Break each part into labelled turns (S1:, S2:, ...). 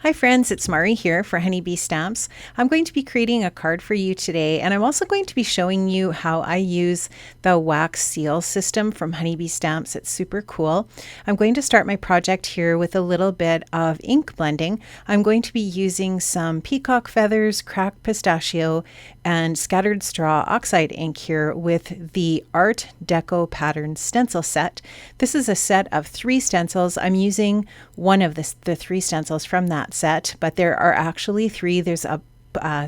S1: Hi friends, it's Mari here for Honeybee Stamps. I'm going to be creating a card for you today, and I'm also going to be showing you how I use the wax seal system from Honeybee Stamps. It's super cool. I'm going to start my project here with a little bit of ink blending. I'm going to be using some peacock feathers, cracked pistachio, and scattered straw oxide ink here with the Art Deco pattern stencil set. This is a set of 3 stencils. I'm using one of the 3 stencils from that set, but there are actually 3. There's a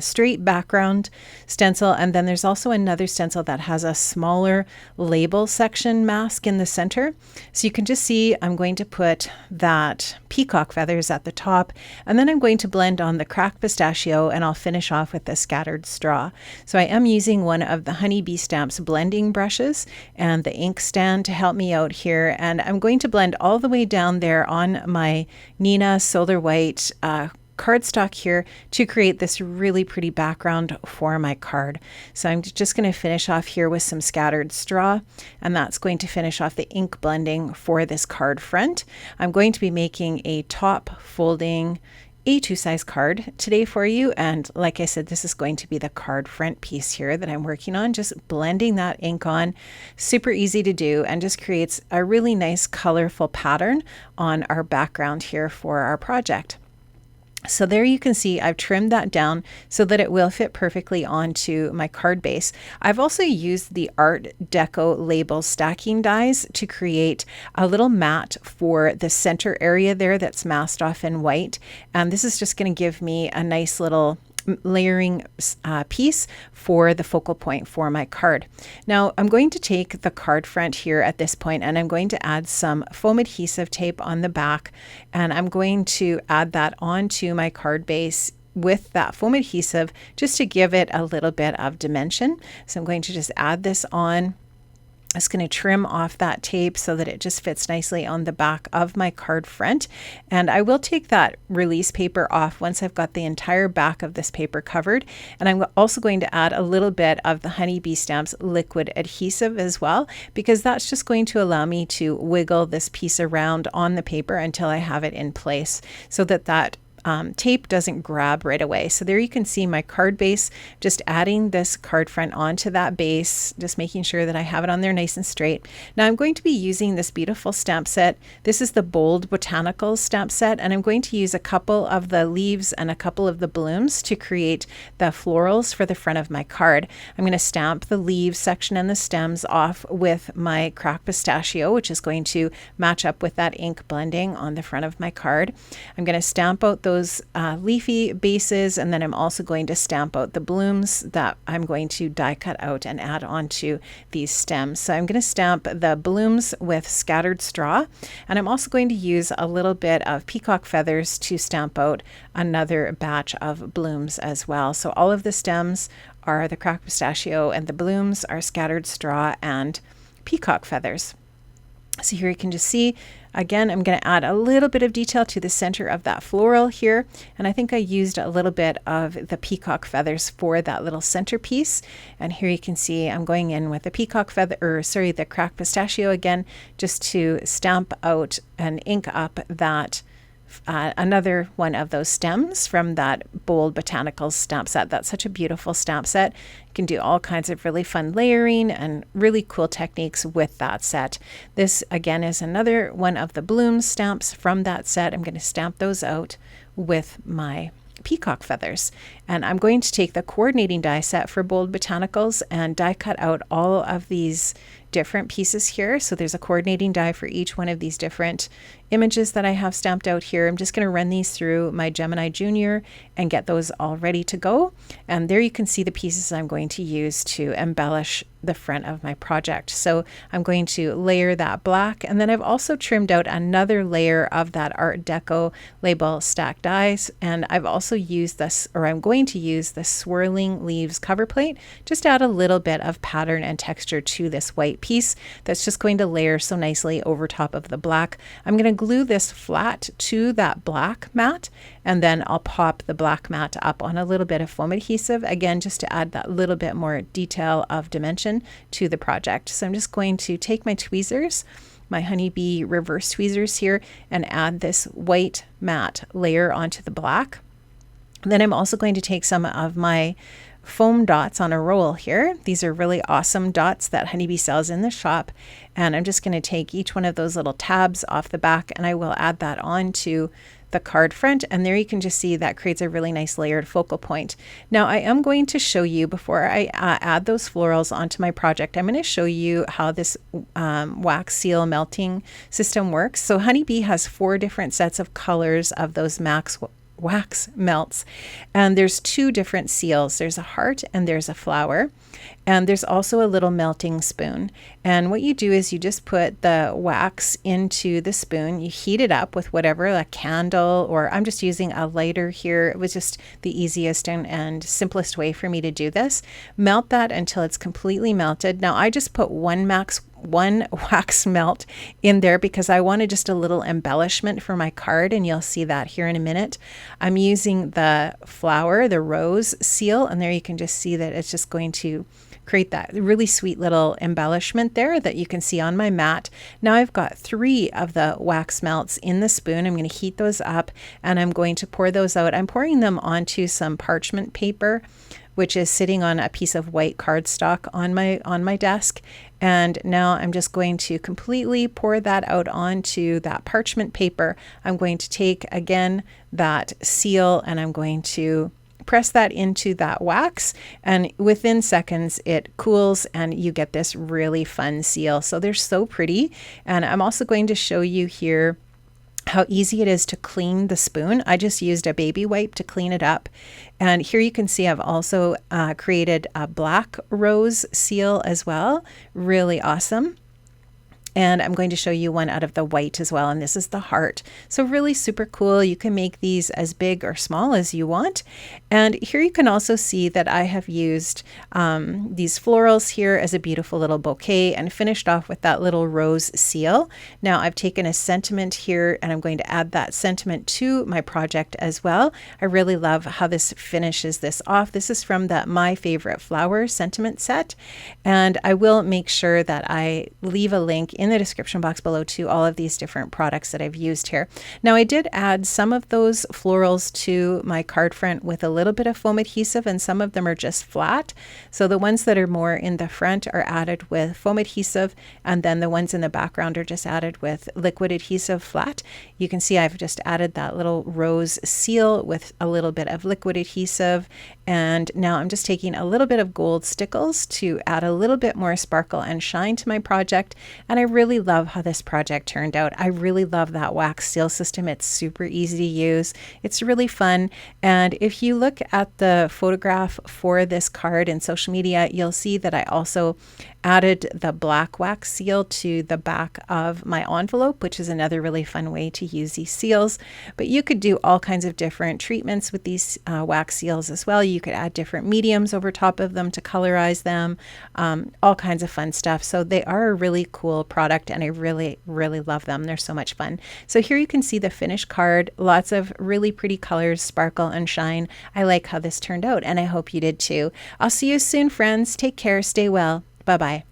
S1: straight background stencil, and then there's also another stencil that has a smaller label section mask in the center. So you can just see I'm going to put that peacock feathers at the top, and then I'm going to blend on the cracked pistachio, and I'll finish off with the scattered straw. So I am using one of the Honeybee Stamps blending brushes and the ink stand to help me out here, and I'm going to blend all the way down there on my Nina Solar White cardstock here to create this really pretty background for my card. So I'm just going to finish off here with some scattered straw, and that's going to finish off the ink blending for this card front. I'm going to be making a top folding A2 size card today for you, and like I said, this is going to be the card front piece here that I'm working on. Just blending that ink on, super easy to do, and just creates a really nice colorful pattern on our background here for our project. So there you can see I've trimmed that down so that it will fit perfectly onto my card base. I've also used the Art Deco label stacking dies to create a little mat for the center area there that's masked off in white. And this is just going to give me a nice little layering piece for the focal point for my card. Now I'm going to take the card front here at this point, and I'm going to add some foam adhesive tape on the back, and I'm going to add that onto my card base with that foam adhesive just to give it a little bit of dimension. So I'm going to just add this on. I'm just going to trim off that tape so that it just fits nicely on the back of my card front. And I will take that release paper off once I've got the entire back of this paper covered. And I'm also going to add a little bit of the Honeybee Stamps liquid adhesive as well, because that's just going to allow me to wiggle this piece around on the paper until I have it in place so that tape doesn't grab right away. So there you can see my card base, just adding this card front onto that base, just making sure that I have it on there nice and straight. Now I'm going to be using this beautiful stamp set. This is the Bold Botanicals stamp set, and I'm going to use a couple of the leaves and a couple of the blooms to create the florals for the front of my card. I'm going to stamp the leaves section and the stems off with my cracked pistachio, which is going to match up with that ink blending on the front of my card. I'm going to stamp out those leafy bases, and then I'm also going to stamp out the blooms that I'm going to die cut out and add onto these stems. So I'm going to stamp the blooms with scattered straw, and I'm also going to use a little bit of peacock feathers to stamp out another batch of blooms as well. So all of the stems are the cracked pistachio, and the blooms are scattered straw and peacock feathers. So here you can just see, again, I'm going to add a little bit of detail to the center of that floral here. And I think I used a little bit of the peacock feathers for that little centerpiece. And here you can see I'm going in with the peacock feather, the cracked pistachio again, just to stamp out and ink up that another one of those stems from that Bold Botanicals stamp set. That's such a beautiful stamp set. You can do all kinds of really fun layering and really cool techniques with that set. This again is another one of the bloom stamps from that set. I'm going to stamp those out with my peacock feathers, and I'm going to take the coordinating die set for Bold Botanicals and die cut out all of these different pieces here. So there's a coordinating die for each one of these different images that I have stamped out here. I'm just going to run these through my Gemini Junior and get those all ready to go. And there you can see the pieces I'm going to use to embellish the front of my project. So I'm going to layer that black, and then I've also trimmed out another layer of that Art Deco label stack dies, and I've also used this, or I'm going to use the Swirling Leaves cover plate, just to add a little bit of pattern and texture to this white piece that's just going to layer so nicely over top of the black. I'm going to glue this flat to that black mat, and then I'll pop the black mat up on a little bit of foam adhesive, again just to add that little bit more detail of dimension to the project. So I'm just going to take my tweezers, my Honeybee reverse tweezers here and add this white matte layer onto the black. Then I'm also going to take some of my foam dots on a roll here. These are really awesome dots that Honeybee sells in the shop. And I'm just going to take each one of those little tabs off the back and I will add that onto the card front, and there you can just see that creates a really nice layered focal point. Now I am going to show you, before I add those florals onto my project, I'm going to show you how this wax seal melting system works. So Honeybee has 4 different sets of colors of those wax melts, and there's 2 different seals. There's a heart and there's a flower, and there's also a little melting spoon. And what you do is you just put the wax into the spoon, you heat it up with whatever, a candle, or I'm just using a lighter here. It was just the easiest and simplest way for me to do this. Melt that until it's completely melted. Now I just put one wax melt in there because I wanted just a little embellishment for my card, and you'll see that here in a minute. I'm using the flower, the rose seal, and there you can just see that it's just going to create that really sweet little embellishment there that you can see on my mat. Now I've got 3 of the wax melts in the spoon. I'm going to heat those up and I'm going to pour those out. I'm pouring them onto some parchment paper, which is sitting on a piece of white cardstock on my desk. And now I'm just going to completely pour that out onto that parchment paper. I'm going to take again that seal and I'm going to press that into that wax, and within seconds it cools and you get this really fun seal. So they're so pretty. And I'm also going to show you here how easy it is to clean the spoon. I just used a baby wipe to clean it up. And here you can see I've also created a black rose seal as well. Really awesome. And I'm going to show you one out of the white as well, and this is the heart. So really super cool. You can make these as big or small as you want. And here you can also see that I have used these florals here as a beautiful little bouquet and finished off with that little rose seal. Now I've taken a sentiment here and I'm going to add that sentiment to my project as well. I really love how this finishes this off. This is from the My Favorite Flower sentiment set, and I will make sure that I leave a link in the description box below to all of these different products that I've used here. Now I did add some of those florals to my card front with a little bit of foam adhesive, and some of them are just flat. So the ones that are more in the front are added with foam adhesive, and then the ones in the background are just added with liquid adhesive flat. You can see I've just added that little rose seal with a little bit of liquid adhesive, and now I'm just taking a little bit of gold stickles to add a little bit more sparkle and shine to my project. And I really love how this project turned out. I really love that wax seal system. It's super easy to use. It's really fun. And if you look at the photograph for this card in social media, you'll see that I also added the black wax seal to the back of my envelope, which is another really fun way to use these seals. But you could do all kinds of different treatments with these wax seals as well. You could add different mediums over top of them to colorize them, all kinds of fun stuff. So they are a really cool product and I really, really love them. They're so much fun. So here you can see the finished card, lots of really pretty colors, sparkle and shine. I like how this turned out and I hope you did too. I'll see you soon, friends. Take care. Stay well. Bye-bye.